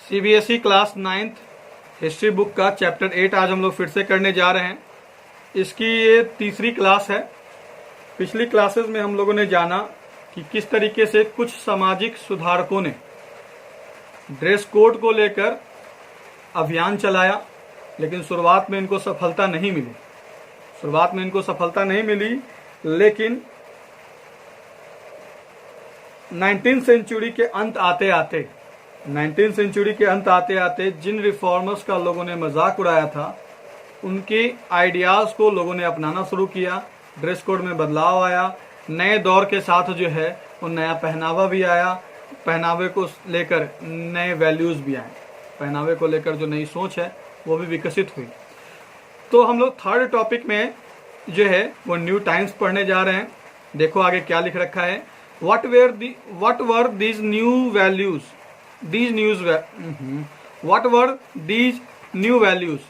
CBSE class 9th history book का chapter 8 आज हम लोग फिर से करने जा रहे हैं। इसकी ये तीसरी क्लास है। पिछली क्लासेस में हम लोगों ने जाना कि किस तरीके से कुछ सामाजिक सुधारकों ने ड्रेस कोड को लेकर अभियान चलाया, लेकिन शुरुआत में इनको सफलता नहीं मिली। लेकिन 19th सेंचुरी के अंत आते आते जिन रिफॉर्मर्स का लोगों ने मजाक उड़ाया था, उनके आइडियाज को लोगों ने अपनाना शुरू किया। ड्रेस कोड में बदलाव आया, नए दौर के साथ जो है वो नया पहनावा भी आया, पहनावे को लेकर नए वैल्यूज भी आए, पहनावे को लेकर जो नई सोच है वो भी विकसित हुई। तो हम लोग थर्ड टॉपिक में जो है वो न्यू टाइम्स पढ़ने जा रहे हैं। देखो आगे क्या लिख रखा है। What were these new values? What were these new values?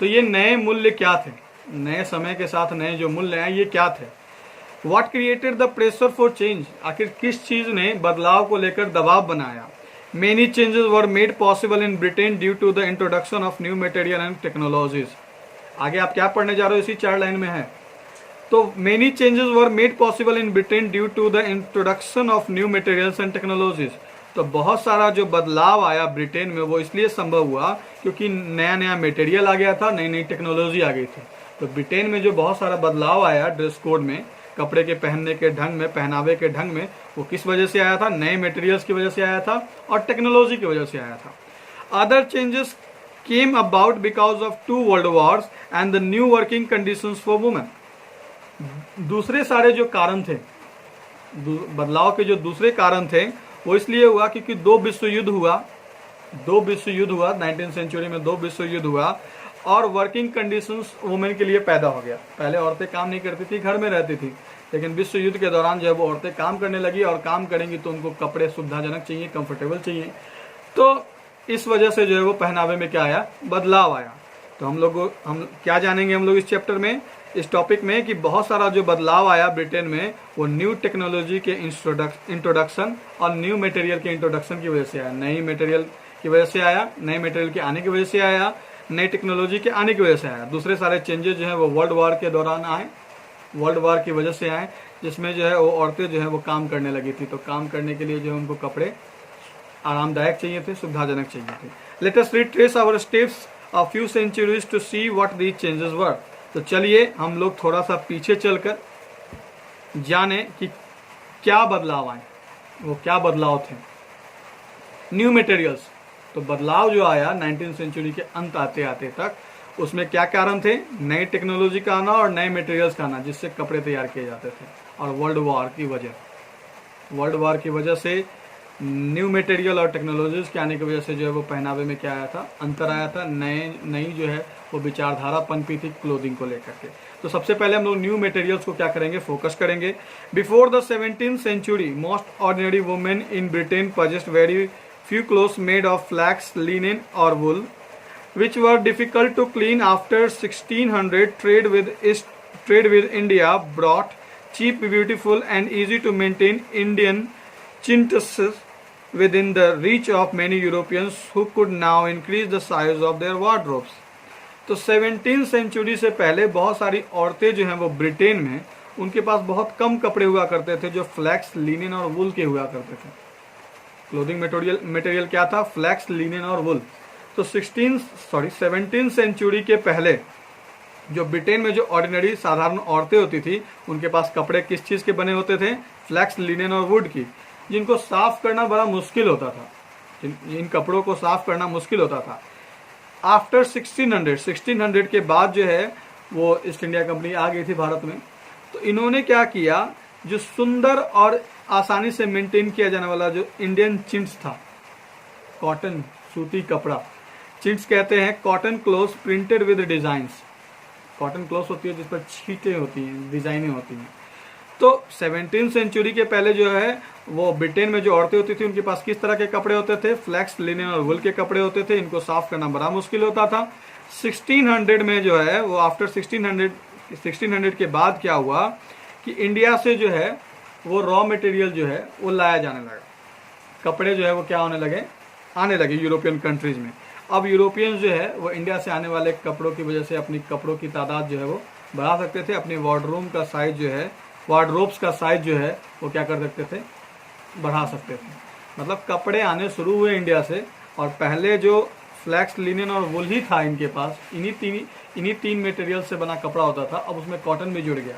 तो ये नए मूल्य क्या थे? नए समय के साथ नए जो मूल्य हैं ये क्या थे? What created the pressure for change? आखिर किस चीज ने बदलाव को लेकर दबाव बनाया? Many changes were made possible in Britain due to the introduction of new material and technologies. आगे आप क्या पढ़ने जा रहे हो इसी 4 लाइन में है। तो many changes were made possible in Britain due to the introduction of new materials and technologies. तो बहुत सारा जो बदलाव आया ब्रिटेन में वो इसलिए संभव हुआ क्योंकि नया नया मटेरियल आ गया था, नई नई टेक्नोलॉजी आ गई थी। तो ब्रिटेन में जो बहुत सारा बदलाव आया ड्रेस कोड में, कपड़े के पहनने के ढंग में, पहनावे के ढंग में, वो किस वजह से आया था? नए मटेरियल्स की वजह से आया था और टेक्नोलॉजी की वजह से आया था। Other changes came about because of 2 world Wars and the new working conditions for women. दूसरे सारे जो कारण थे, बदलाव के जो दूसरे कारण थे वो इसलिए हुआ क्योंकि 2 विश्व युद्ध हुआ। 19th सेंचुरी में 2 विश्व युद्ध हुआ और वर्किंग कंडीशंस वुमेन के लिए पैदा हो गया। पहले औरतें काम नहीं करती थी, घर में रहती थी, लेकिन विश्व युद्ध के दौरान जो है वो औरतें काम करने लगी और काम करेंगी तो उनको कपड़े सुविधाजनक चाहिए, कंफर्टेबल चाहिए। तो इस वजह से जो है वो पहनावे में क्या आया? बदलाव आया। तो हम क्या जानेंगे हम लोग इस चैप्टर में, इस टॉपिक में, कि बहुत सारा जो बदलाव आया ब्रिटेन में वो न्यू टेक्नोलॉजी के इंट्रोडक्शन और न्यू मटेरियल के इंट्रोडक्शन की वजह से आया। नई मटेरियल की वजह से आया, नए मटेरियल के आने की वजह से आया, नई टेक्नोलॉजी के आने की वजह से आया। दूसरे सारे चेंजेस जो है वो वर्ल्ड वार के दौरान आए, वर्ल्ड वार की वजह से आए, जिसमें जो है वो औरतें जो है वो काम करने लगी थी। तो काम करने के लिए जो है उनको कपड़े आरामदायक चाहिए थे, सुविधाजनक चाहिए थे। Let us retrace our steps a few centuries to see what these changes were. तो चलिए हम लोग थोड़ा सा पीछे चलकर जाने कि क्या बदलाव आए, वो क्या बदलाव थे। न्यू मटेरियल्स, तो बदलाव जो आया 19th सेंचुरी के अंत आते आते तक, उसमें क्या कारण थे? नई टेक्नोलॉजी का आना और नए मटेरियल्स का आना जिससे कपड़े तैयार किए जाते थे। और वर्ल्ड वार की वजह से न्यू मटेरियल और टेक्नोलॉजीज के आने की वजह से जो है वो पहनावे में क्या आया था? अंतर आया था। नई जो है वो विचारधारा पनपी थी क्लोथिंग को लेकर के। तो सबसे पहले हम लोग न्यू मटेरियल्स को क्या करेंगे? फोकस करेंगे। Before the 17th century most ordinary women in Britain possessed very few clothes made of flax, linen और wool which were difficult to clean. After 1600 trade with India brought cheap, beautiful and easy to maintain Indian chintz within the reach of many Europeans who could now increase the size of their wardrobes. तो 17th century से पहले बहुत सारी औरतें जो हैं वो Britain में, उनके पास बहुत कम कपड़े हुआ करते थे जो फ्लैक्स, लिनेन और वुल के हुआ करते थे। क्लोथिंग मटेरियल क्या था? फ्लैक्स, लिनेन और वुल। तो 17th सेंचुरी के पहले जो ब्रिटेन में जो ऑर्डिनरी साधारण औरतें होती थी, उनके पास कपड़े किस चीज के बने होते थे? फ्लैक्स, लिनेन और वुड की, जिनको साफ करना बड़ा मुश्किल होता था। इन कपड़ों को साफ करना मुश्किल होता था। आफ्टर 1600 के बाद जो है वो ईस्ट इंडिया कंपनी आ गई थी भारत में। तो इन्होंने क्या किया, जो सुंदर और आसानी से मेंटेन किया जाने वाला जो इंडियन चिंट्स था, कॉटन, सूती कपड़ा, चिंट्स कहते हैं cotton clothes printed with designs. Cotton clothes होती है जिस पर छींटे होती हैं, डिजाइनें होती हैं। तो 17th सेंचुरी के पहले जो है वो ब्रिटेन में जो औरतें होती थी उनके पास किस तरह के कपड़े होते थे? फ्लैक्स, लिनेन और वुल के कपड़े होते थे। इनको साफ करना बड़ा मुश्किल होता था। 1600 में जो है वो आफ्टर 1600 के बाद क्या हुआ कि इंडिया से जो है वो रॉ मटेरियल जो है वो लाया जाने लगा। कपड़े जो है वो क्या होने लगे? आने लगे यूरोपियन कंट्रीज में। अब यूरोपियंस जो है वो इंडिया से आने वाले कपड़ों की वजह से अपनी कपड़ों की तादाद जो है वो बढ़ा सकते थे, अपनी वार्डरोब का साइज जो है, वार्डरोब्स का साइज जो है वो क्या कर सकते थे, बढ़ा सकते थे। मतलब कपड़े आने शुरू हुए इंडिया से, और पहले जो फ्लैक्स, लिनन और वुल ही था इनके पास, इन्हीं तीन मटेरियल से बना कपड़ा होता था। अब उसमें कॉटन भी जुड़ गया,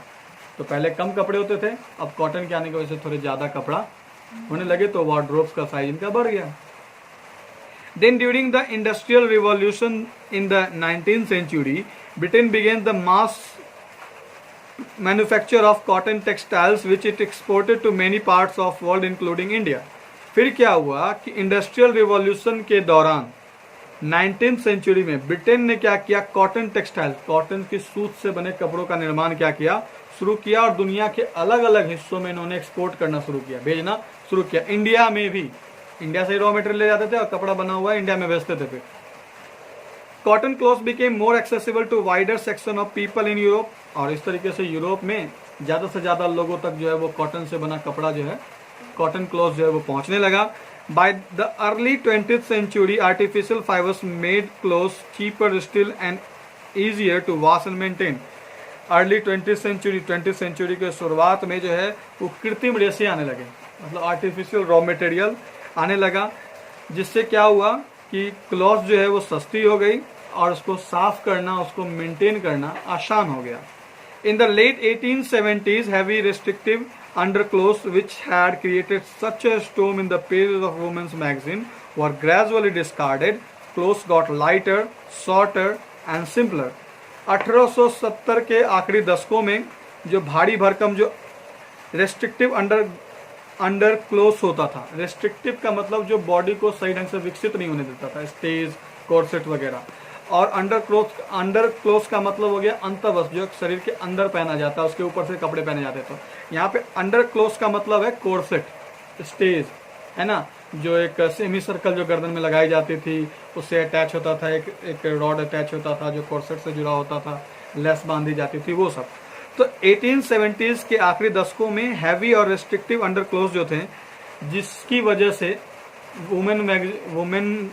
तो पहले कम कपड़े होते थे, अब कॉटन के आने की वजह से थोड़े ज़्यादा कपड़ा होने लगे, तो वार्डरोब्स का साइज इनका बढ़ गया। Then during the Industrial Revolution in the 19th century, Britain began the mass manufacture of cotton textiles which it exported to many parts of world including India. फिर क्या हुआ कि इंडस्ट्रियल रिवॉल्यूशन के दौरान 19th सेंचुरी में Britain ने क्या किया, कॉटन टेक्सटाइल, कॉटन की सूत से बने कपड़ों का निर्माण क्या किया, शुरू किया, और दुनिया के अलग अलग हिस्सों में इन्होंने एक्सपोर्ट करना शुरू किया, भेजना शुरू किया। इंडिया में भी, इंडिया से रॉ मटेरियल ले जाते थे और कपड़ा बना हुआ है इंडिया में बेचते थे। फिर cotton clothes became more accessible to wider section of people in Europe, और इस तरीके से यूरोप में ज़्यादा से ज़्यादा लोगों तक जो है वो कॉटन से बना कपड़ा जो है, कॉटन क्लॉथ जो है वो पहुंचने लगा। By the early 20th century artificial fibres made clothes cheaper still and easier to wash and maintain. Early 20th century के शुरुआत में जो है वो कृत्रिम रेशे आने लगे, मतलब आर्टिफिशियल रॉ मटेरियल आने लगा, जिससे क्या हुआ कि क्लॉथ जो है वो सस्ती हो गई और उसको साफ करना, उसको मेंटेन करना आसान हो गया। In the late 1870s heavy restrictive underclothes which had created such a storm in the pages of women's magazine were gradually discarded. Clothes got lighter, shorter and simpler. 1870 के आखिरी दशकों में जो भारी भरकम जो रेस्ट्रिक्टिव अंडर क्लोथ होता था, रेस्ट्रिक्टिव का मतलब जो बॉडी को सही ढंग से विकसित नहीं होने देता था, स्टेज, कोर्सेट वगैरह, और अंडर क्लोथ का मतलब हो गया अंतर्वस्त्र, जो शरीर के अंदर पहना जाता है, उसके ऊपर से कपड़े पहने जाते हैं। तो यहाँ पे अंडर क्लोथ का मतलब है कोर्सेट, स्टेज, है ना, जो एक सेमी सर्कल जो गर्दन में लगाई जाती थी, उससे अटैच होता था, एक रॉड अटैच होता था जो कोर्सेट से जुड़ा होता था, लेस बांधी जाती थी, वो सब। तो 1870s के आखिरी दशकों में हैवी और रेस्ट्रिक्टिव अंडर क्लोथ जो थे, जिसकी वजह से वुमेन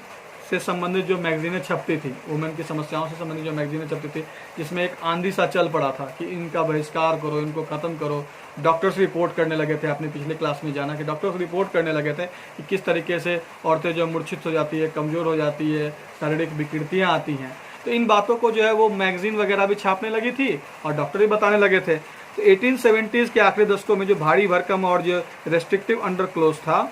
से संबंधित जो मैगजीनें छपती थी, वुमेन की समस्याओं से संबंधित जो मैगजीनें छपती थी, जिसमें एक आंधी सा चल पड़ा था कि इनका बहिष्कार करो, इनको खत्म करो। डॉक्टर्स रिपोर्ट करने लगे थे, आपने पिछले क्लास में जाना कि डॉक्टर्स रिपोर्ट करने लगे थे कि किस तरीके से औरतें जो मूर्छित हो जाती है, कमजोर हो जाती है, शारीरिक विकृतियाँ आती हैं। तो इन बातों को जो है वो मैगजीन वगैरह भी छापने लगी थी और डॉक्टर भी बताने लगे थे। तो 1870s के आखिरी दशकों में जो भारी भरकम और जो रेस्ट्रिक्टिव अंडर क्लोथ था,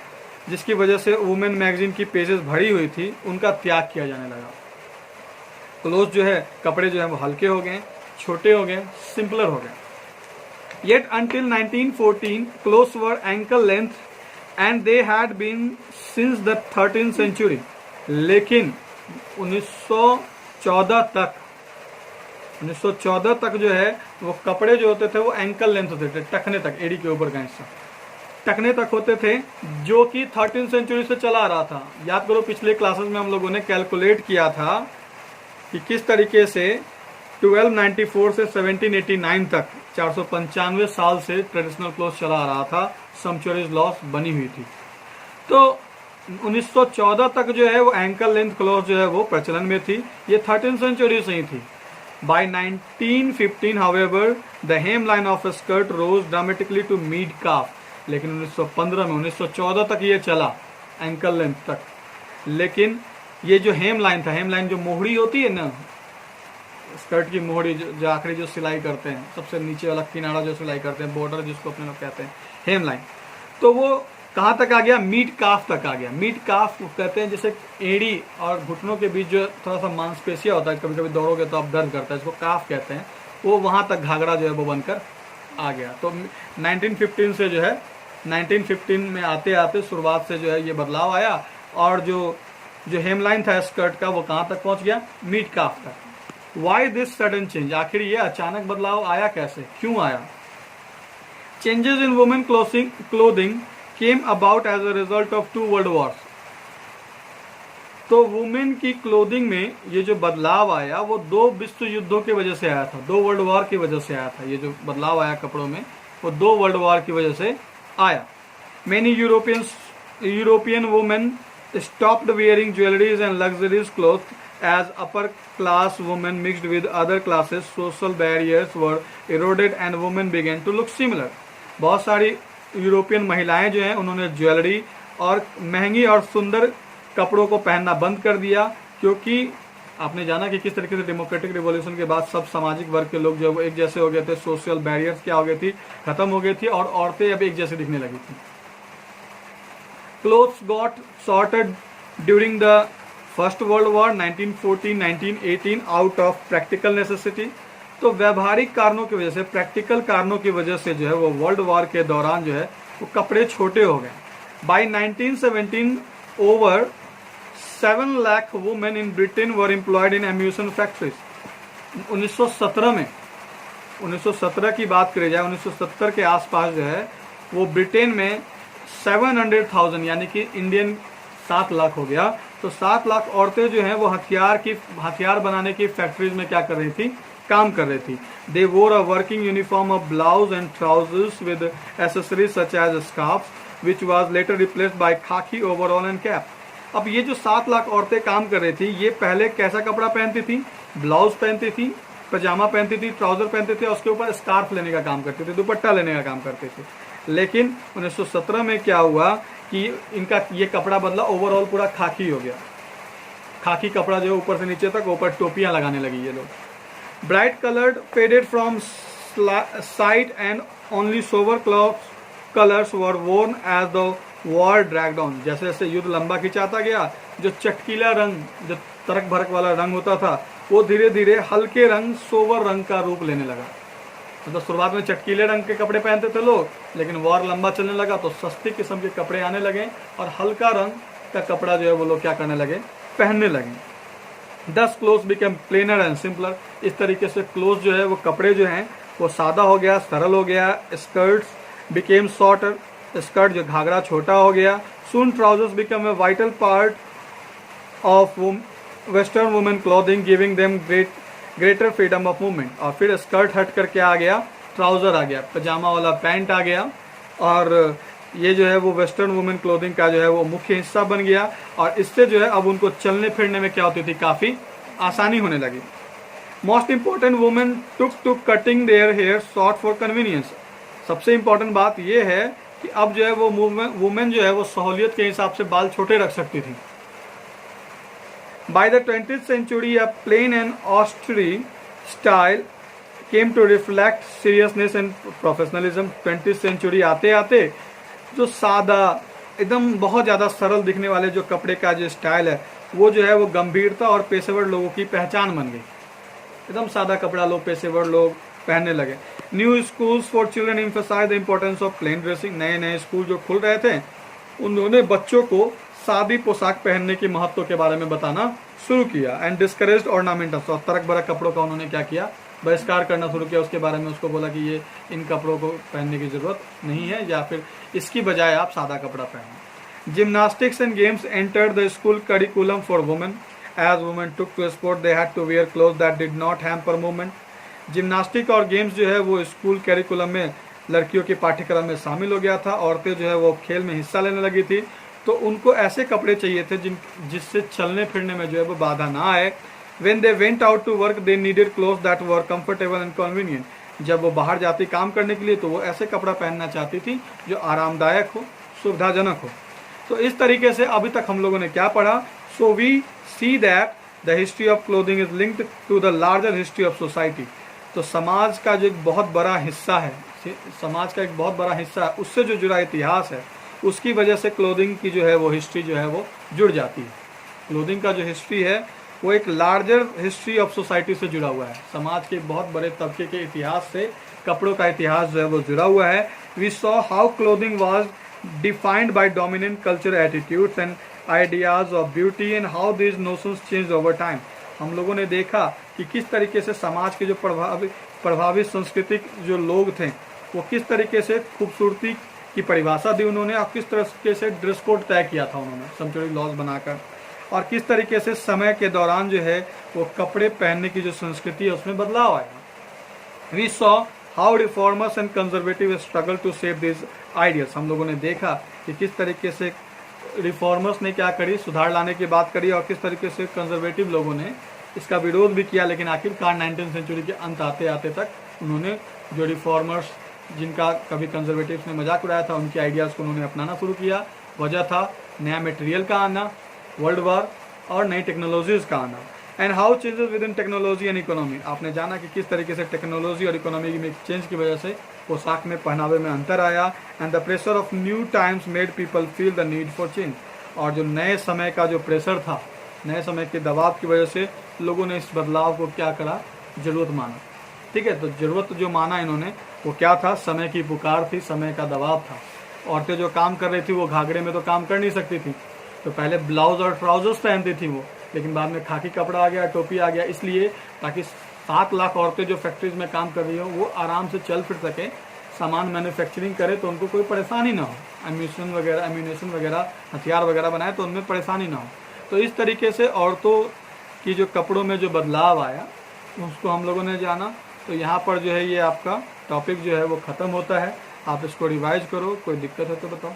जिसकी वजह से वुमेन मैगजीन की पेजेस भरी हुई थी, उनका त्याग किया जाने लगा। क्लोथ जो है, कपड़े जो है वो हल्के हो गए, छोटे हो गए, सिंपलर हो गए। Yet until 1914 clothes were ankle length and they had been since the 13th century. लेकिन 1914 तक जो है वो कपड़े जो होते थे वो एंकल लेंथ होते थे, टखने तक, एड़ी के ऊपर का हिस्सा टखने तक होते थे, जो कि 13th सेंचुरी से चला आ रहा था। याद करो पिछले क्लासेस में हम लोगों ने कैलकुलेट किया था कि किस तरीके से 1294 से 1789 तक 495 साल से ट्रेडिशनल क्लोथ चला आ रहा था, सम्पचुरीज लॉस बनी हुई थी। तो 1914 तक जो है वो एंकल लेंथ क्लोथ जो है वो प्रचलन में थी, ये 13th सेंचुरी से ही थी। By 1915 however the hemline of a skirt rose dramatically to mid calf। लेकिन 1915 में 1914 तक ये चला एंकल लेंथ तक, लेकिन ये जो हेम लाइन था, हेम लाइन जो मोहड़ी होती है ना, स्कर्ट की मोहड़ी जो आखिरी जो सिलाई करते हैं, सबसे नीचे वाला किनारा जो सिलाई करते हैं, बॉर्डर जिसको अपने लोग कहते हैं हेम लाइन, तो वो कहाँ तक आ गया, मिड काफ तक आ गया। मिड काफ कहते हैं जैसे एड़ी और घुटनों के बीच जो थोड़ा सा मांसपेशिया होता है, कभी कभी दौड़ोगे तो आप दर्द करता है, इसको काफ कहते हैं, वो वहाँ तक घाघरा जो है वो बनकर आ गया। तो 1915 से जो है 1915 में आते आते शुरुआत से जो है ये बदलाव आया, और जो हेमलाइन था स्कर्ट का वो कहाँ तक पहुँच गया, मिड काफ तक। वाई दिस सडन चेंज, आखिर ये अचानक बदलाव आया कैसे, क्यों आया? Changes in women clothing came about as a result of 2 world wars. तो वुमेन की क्लोथिंग में ये जो बदलाव आया वो 2 विश्व युद्धों की वजह से आया था, 2 वर्ल्ड वॉर की वजह से आया था। ये जो बदलाव आया कपड़ों में वो 2 वर्ल्ड वॉर की वजह से आया। Many European women stopped wearing jewelries and luxurious clothes as upper class women mixed with other classes. Social barriers were eroded and women began to look similar. बहुत सारी यूरोपियन महिलाएं जो हैं उन्होंने ज्वेलरी और महंगी और सुंदर कपड़ों को पहनना बंद कर दिया, क्योंकि आपने जाना कि किस तरीके से डेमोक्रेटिक रिवॉल्यूशन के बाद सब सामाजिक वर्ग के लोग जो एक जैसे हो गए थे, सोशल बैरियर्स क्या हो गई थी, खत्म हो गई थी और औरतें अब एक जैसे दिखने लगी थी. Clothes got sorted during the First World War 1914-1918 out of practical necessity. तो व्यवहारिक कारणों की वजह से, प्रैक्टिकल कारणों की वजह से जो है वो वर्ल्ड वॉर के दौरान जो है वो कपड़े छोटे हो गए. By 1917 over 7 lakh women in Britain were employed in ammunition factories. 1917 की बात करी जाए, 1970 के आसपास जो है वो ब्रिटेन में 700,000 यानी कि इंडियन 7 लाख हो गया. तो 7 लाख औरतें जो हैं वो हथियार बनाने की फैक्ट्रीज में क्या कर रही थी, काम कर रही थी. They wore a working uniform of blouse and trousers with accessories such as scarf which was later replaced by khaki overall and cap. अब ये जो 7 लाख औरतें काम कर रही थी, ये पहले कैसा कपड़ा पहनती थी, ब्लाउज पहनती थी, पजामा पहनती थी, ट्राउजर पहनती थी और उसके ऊपर स्कार्फ लेने का काम करती थी, दुपट्टा लेने का काम करती थी. लेकिन 1917 में क्या हुआ कि इनका ये कपड़ा बदला, ओवरऑल पूरा खाकी हो गया. खाकी कपड़ा जो ऊपर से नीचे तक, ऊपर टोपियां लगाने लगी ये लोग. Bright coloured faded from sight and only sober colours were worn as the war dragged on. जैसे जैसे युद्ध लंबा खिंचाता गया, जो चटकीला रंग, जो तरक भरक वाला रंग होता था, वो धीरे धीरे हल्के रंग, सोवर रंग का रूप लेने लगा. मतलब शुरुआत में चटकीले रंग के कपड़े पहनते थे लोग, लेकिन वॉर लंबा चलने लगा तो सस्ती किस्म के कपड़े आने लगे और हल्का रंग का कपड़ा जो है वो लोग क्या करने लगे, पहनने लगे. दस cloth become planar and simpler. इस तरीके से क्लोथ जो है वो कपड़े जो हैं वो सादा हो गया, सरल हो गया. Skirts became shorter. स्कर्ट जो घाघरा छोटा हो गया. Soon trousers become a vital part of western women clothing giving them greater freedom of movement. और फिर स्कर्ट हट करके आ गया, ट्राउजर आ गया, पजामा वाला पैंट आ गया और ये जो है वो वेस्टर्न वुमेन क्लोथिंग का जो है वो मुख्य हिस्सा बन गया. और इससे जो है अब उनको चलने फिरने में क्या होती थी, काफी आसानी होने लगी. Most important, women took to cutting their hair short for convenience. सबसे इंपॉर्टेंट बात ये है कि अब जो है वो वुमेन जो है वो सहूलियत के हिसाब से बाल छोटे रख सकती थी. By the 20th century, a plain and austere style came to reflect seriousness and professionalism. 20th century आते आते जो सादा, एकदम बहुत ज़्यादा सरल दिखने वाले जो कपड़े का जो स्टाइल है वो जो है वो गंभीरता और पेशेवर लोगों की पहचान बन गई. एकदम सादा कपड़ा लोग, पेशेवर लोग पहनने लगे. New schools for children emphasise the importance of plain dressing. नए नए स्कूल जो खुल रहे थे उन्होंने बच्चों को सादी पोशाक पहनने के महत्व के बारे में बताना शुरू किया. And discouraged ornaments. और तरक भरक कपड़ों का उन्होंने क्या किया, बहिष्कार करना शुरू किया. उसके बारे में उसको बोला कि ये इन कपड़ों को पहनने की जरूरत नहीं है, या फिर इसकी बजाय आप सादा कपड़ा पहनें. Gymnastics and games entered the school curriculum for women. As women took to sport they had to wear cloth that did not hamper movement. Gymnastic और गेम्स जो है वो स्कूल करिकुलम में लड़कियों के पाठ्यक्रम में शामिल हो गया था. औरतें जो है वो खेल में हिस्सा लेने लगी थी, तो उनको ऐसे कपड़े चाहिए थे जिससे चलने फिरने में जो है वो बाधा ना आए. When they went out to work, they needed clothes that were comfortable and convenient. जब वो बाहर जाती काम करने के लिए तो वो ऐसे कपड़ा पहनना चाहती थी जो आरामदायक हो, सुविधाजनक हो. तो इस तरीके से अभी तक हम लोगों ने क्या पढ़ा. So we see that the history of clothing is linked to the larger history of society. तो समाज का जो एक बहुत बड़ा हिस्सा है, समाज का एक बहुत बड़ा हिस्सा है, उससे जो जुड़ा इतिहास है, उसकी वजह से क्लोथिंग की जो है वो हिस्ट्री जो है वो जुड़ जाती है. क्लोथिंग का जो हिस्ट्री है वो एक लार्जर हिस्ट्री ऑफ सोसाइटी से जुड़ा हुआ है. समाज के बहुत बड़े तबके के इतिहास से कपड़ों का इतिहास जो है वो जुड़ा हुआ है. We saw how clothing was defined by dominant culture attitudes and ideas of beauty and how these notions change over time. हम लोगों ने देखा कि किस तरीके से समाज के जो प्रभावित सांस्कृतिक जो लोग थे वो किस तरीके से खूबसूरती की परिभाषा दी उन्होंने, और किस तरीके से ड्रेस कोड तय किया था उन्होंने सैंक्चुअरी लॉज बनाकर, और किस तरीके से समय के दौरान जो है वो कपड़े पहनने की जो संस्कृति है उसमें बदलाव आया. We saw how reformers and conservative struggle to save this ideals. हम लोगों ने देखा कि किस तरीके से रिफॉर्मर्स ने क्या करी, सुधार लाने की बात करी, और किस तरीके से कंजर्वेटिव लोगों ने इसका विरोध भी किया, लेकिन आखिरकार 19वीं सेंचुरी के अंत आते आते तक उन्होंने जो रिफॉर्मर्स जिनका कभी कंजर्वेटिव्स ने मजाक उड़ाया था, उनके आइडियाज़ को उन्होंने अपनाना शुरू किया। वजह था नया मटेरियल का आना, वर्ल्ड वार और नई टेक्नोलॉजीज़ का आना। And how changes with in technology and economy, आपने जाना कि किस तरीके से टेक्नोलॉजी और इकोनॉमी में चेंज की वजह से पोशाक में, पहनावे में अंतर आया। And the pressure of new times made people feel the need for change, और जो नए समय का जो प्रेशर था, नए समय के दबाव की वजह से लोगों ने इस बदलाव को क्या करा, ज़रूरत माना। ठीक है, तो ज़रूरत जो माना इन्होंने वो क्या था, समय की पुकार थी, समय का दबाव था। औरतें जो काम कर रही थी वो घाघरे में तो काम कर नहीं सकती थी, तो पहले ब्लाउज और ट्राउजर्स पहनती थी वो, लेकिन बाद में खाकी कपड़ा आ गया, टोपी आ गया, इसलिए ताकि 7 लाख औरतें जो फैक्ट्रीज में काम कर रही हो वो आराम से चल फिर सके, सामान मैन्युफैक्चरिंग करे तो उनको कोई परेशानी ना हो, एम्यूनेशन वगैरह हथियार वगैरह बनाए तो उनमें परेशानी ना हो। तो इस तरीके से औरतों की जो कपड़ों में जो बदलाव आया उसको हम लोगों ने जाना। तो यहाँ पर जो है ये आपका टॉपिक जो है वो ख़त्म होता है। आप इसको रिवाइज करो, कोई दिक्कत है तो बताओ।